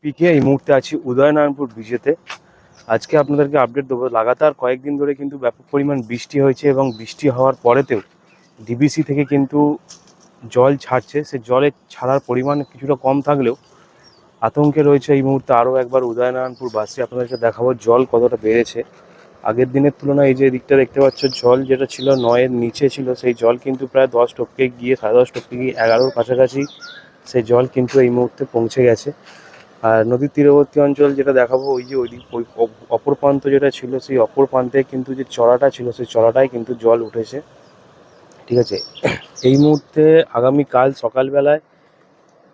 পিকে এই মুহূর্তে আছি উদয়নারায়ণপুর ব্রিজেতে। আজকে আপনাদেরকে আপডেট দেবো। লাগাতার কয়েকদিন ধরে কিন্তু ব্যাপক পরিমাণ বৃষ্টি হয়েছে এবং বৃষ্টি হওয়ার পরেতেও ডিবিসি থেকে কিন্তু জল ছাড়ছে। সে জলের ছাড়ার পরিমাণ কিছুটা কম থাকলেও আতঙ্কে রয়েছে এই মুহূর্তে আরও একবার উদয়নারায়ণপুর বাসী। আপনাদেরকে দেখাবো জল কতটা বেড়েছে আগের দিনের তুলনায়। এই যে দিকটা দেখতে পাচ্ছ, জল যেটা ছিল 9-এর নিচে ছিল, সেই জল কিন্তু প্রায় 10 টপকে গিয়ে 10.5 টপকে গিয়ে 11-র কাছাকাছি সেই জল কিন্তু এই মুহূর্তে পৌঁছে গেছে। আর নদীর তীরবর্তী অঞ্চল যেটা দেখাবো, ওই যে ওই অপর প্রান্ত যেটা ছিল, সেই অপর প্রান্তে কিন্তু যে চড়াটা ছিল সেই চড়াটায় কিন্তু জল উঠেছে। ঠিক আছে, এই মুহূর্তে আগামীকাল সকালবেলায়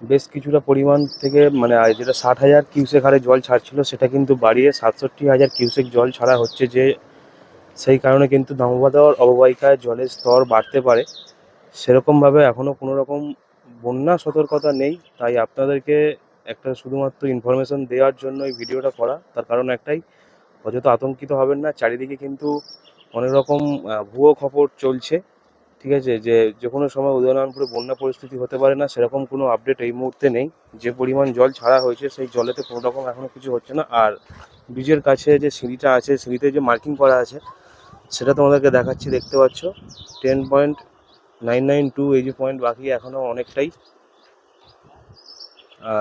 বেশ কিছুটা পরিমাণ থেকে মানে যেটা 60,000 কিউসেক হারে জল ছাড়ছিল সেটা কিন্তু বাড়িয়ে 67,000 কিউসেক জল ছাড়া হচ্ছে। যে সেই কারণে কিন্তু দামোদর অববাহিকায় জলের স্তর বাড়তে পারে। সেরকমভাবে এখনও কোনো রকম বন্যা সতর্কতা নেই, তাই আপনাদেরকে একটা শুধুমাত্র ইনফরমেশন দেওয়ার জন্য এই ভিডিওটা করা। তার কারণ একটাই, অযথা আতঙ্কিত হবেন না। চারিদিকে কিন্তু অনেক রকম ভুয়ো খবর চলছে। ঠিক আছে, যে কোনো সময় উদয়নারায়ণপুরে বন্যা পরিস্থিতি হতে পারে না, সেরকম কোনো আপডেট এই মুহূর্তে নেই। যে পরিমাণ জল ছাড়া হয়েছে সেই জলেতে কোনো রকম এখনও কিছু হচ্ছে না। আর ব্রিজের কাছে যে সিঁড়িটা আছে, সিঁড়িতে যে মার্কিং করা আছে সেটা তোমাদেরকে দেখাচ্ছি, দেখতে পাচ্ছ 10.992, এই যে পয়েন্ট বাকি এখনও অনেকটাই।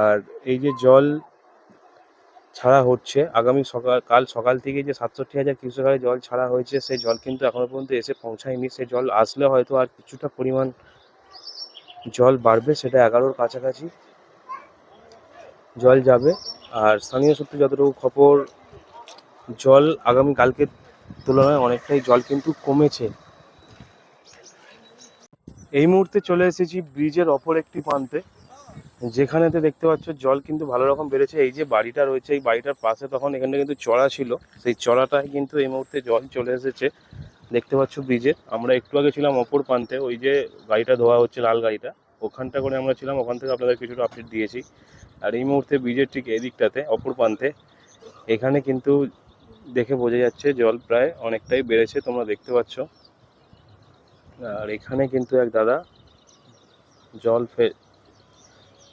আর এই যে জল ছাড়া হচ্ছে আগামী কাল সকাল থেকে যে 67,000 কিউসেক হারে জল ছাড়া হয়েছে, সেই জল কিন্তু এখনো পর্যন্ত এসে পৌঁছায়নি। সেই জল আসলে হয়তো আর কিছুটা পরিমাণ জল বাড়বে, সেটা 11-র কাছাকাছি জল যাবে। আর স্থানীয় সূত্রে যতটুকু খবর, জল আগামী কালকের তুলনায় অনেকটাই জল কিন্তু কমেছে। এই মুহূর্তে চলে এসেছি ব্রিজের অপর একটি প্রান্তে, যেখানেতে দেখতে পাচ্ছ জল কিন্তু ভালো রকম বেড়েছে। এই যে বাড়িটা রয়েছে, এই বাড়িটার পাশে তখন এখানে কিন্তু চড়া ছিল, সেই চড়াটায় কিন্তু এই মুহূর্তে জল চলে এসেছে। দেখতে পাচ্ছ ব্রিজে, আমরা একটু আগে ছিলাম অপর প্রান্তে, ওই যে গাড়িটা ধোয়া হচ্ছে লাল গাড়িটা, ওখানটা করে আমরা ছিলাম, ওখান থেকে আপনাদের কিছুটা আপডেট দিয়েছি। আর এই মুহূর্তে ব্রিজের ঠিক এই দিকটাতে অপর প্রান্তে এখানে কিন্তু দেখে বোঝা যাচ্ছে জল প্রায় অনেকটাই বেড়েছে, তোমরা দেখতে পাচ্ছ। আর এখানে কিন্তু এক দাদা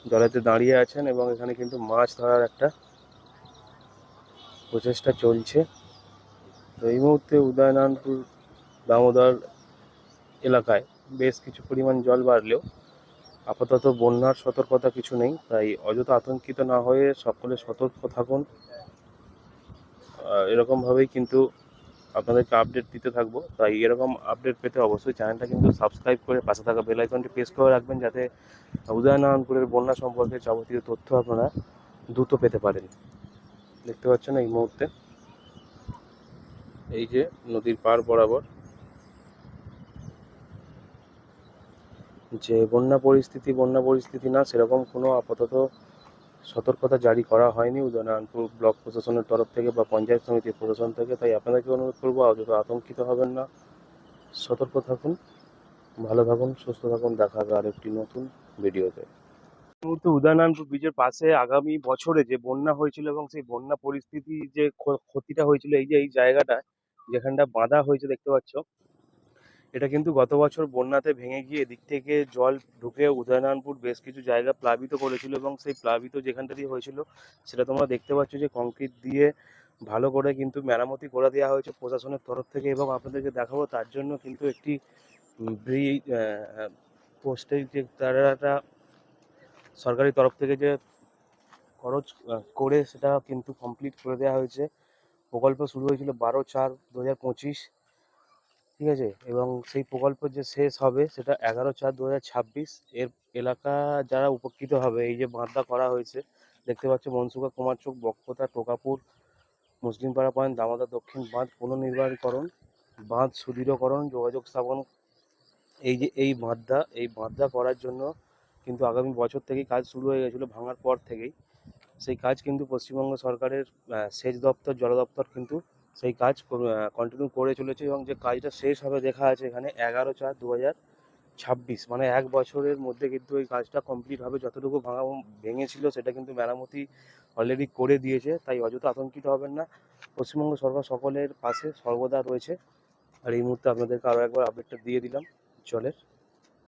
জলেতে দাঁড়িয়ে আছেন এবং এখানে কিন্তু মাছ ধরার একটা প্রচেষ্টা চলছে। তো এই মুহূর্তে উদয়নারায়ণপুর দামোদর এলাকায় বেশ কিছু পরিমাণ জল বাড়লেও আপাতত বন্যার সতর্কতা কিছু নেই, তাই অযথা আতঙ্কিত না হয়ে সকলে সতর্ক থাকুন। এরকমভাবেই কিন্তু আপনাদেরকে আপডেট দিতে থাকবো। তাই এরকম আপডেট পেতে অবশ্যই চ্যানেলটা কিন্তু সাবস্ক্রাইব করে পাশে থাকা বেল আইকনটি প্রেস করে রাখবেন, যাতে উদয়নারায়ণপুরের বন্যা সম্পর্কে যাবতীয় তথ্য আপনারা দ্রুত পেতে পারেন। দেখতে পাচ্ছেন এই মুহূর্তে এই যে নদীর পাড় বরাবর যে বন্যা পরিস্থিতি না, সেরকম কোনো আপাতত সতর্কতা জারি করা হয়নি উদয়নারায়ণপুর ব্লক প্রশাসনের তরফ থেকে বা পঞ্চায়েত সমিতির প্রশাসন থেকে। তাই আপনাদেরকে অনুরোধ করবো, অযথা আতঙ্কিত হবেন না, সতর্ক থাকুন, ভালো থাকুন, সুস্থ থাকুন। দেখা হবে আরেকটি নতুন ভিডিওতে। এই মুহূর্তে উদয়নারায়ণপুর ব্রিজের পাশে আগামী বছরে যে বন্যা হয়েছিল এবং সেই বন্যা পরিস্থিতি যে ক্ষতিটা হয়েছিল, এই যে এই জায়গাটা যেখানটা বাঁধা হয়েছে দেখতে পাচ্ছ, এটা কিন্তু গত বছর বন্যাতে ভেঙে গিয়ে এদিক থেকে জল ঢুকে উদয়নারায়ণপুর বেশ কিছু জায়গা প্লাবিত করেছিল। এবং সেই প্লাবিত যেখানটা দিয়ে হয়েছিল সেটা তোমরা দেখতে পাচ্ছ যে কংক্রিট দিয়ে ভালো করে কিন্তু মেরামতি করে দেওয়া হয়েছে প্রশাসনের তরফ থেকে। এবং আপনাদেরকে দেখাবো তার জন্য কিন্তু একটি ব্রিজ পোস্টের যে তারা একটা সরকারি তরফ থেকে যে খরচ করে সেটা কিন্তু কমপ্লিট করে দেওয়া হয়েছে। প্রকল্প শুরু হয়েছিল 12/4/2025, ঠিক আছে, এবং সেই প্রকল্প যে শেষ হবে সেটা 11/4/2026। এর এলাকা যারা উপকৃত হবে, এই যে বাঁধটা করা হয়েছে দেখতে পাচ্ছ, মনসুকা, কুমারচক, বকপোতা, টোকাপুর, মুসলিমপাড়া পয়েন্ট, দামোদর দক্ষিণ বাঁধ পুনর্নির্মাণকরণ, বাঁধ সুদৃঢ়করণ, যোগাযোগ স্থাপন। এই বাঁধটা করার জন্য কিন্তু আগামী বছর থেকেই কাজ শুরু হয়ে গেছিলো, ভাঙার পর থেকেই। সেই কাজ কিন্তু পশ্চিমবঙ্গ সরকারের সেচ দপ্তর, জল দপ্তর কিন্তু সেই কাজ কন্টিনিউ করে চলেছে। এবং যে কাজটা শেষ হবে দেখা আছে এখানে 11/4/2026, মানে 1 বছরের মধ্যে কিন্তু এই কাজটা কমপ্লিট হবে। যতটুকু ভেঙেছিল সেটা কিন্তু মেরামতি অলরেডি করে দিয়েছে। তাই অযথা আতঙ্কিত হবেন না, পশ্চিমবঙ্গ সরকার সকলের পাশে সর্বদা রয়েছে। আর এই মুহূর্তে আপনাদেরকে আরও একবার আপডেটটা দিয়ে দিলাম জলের।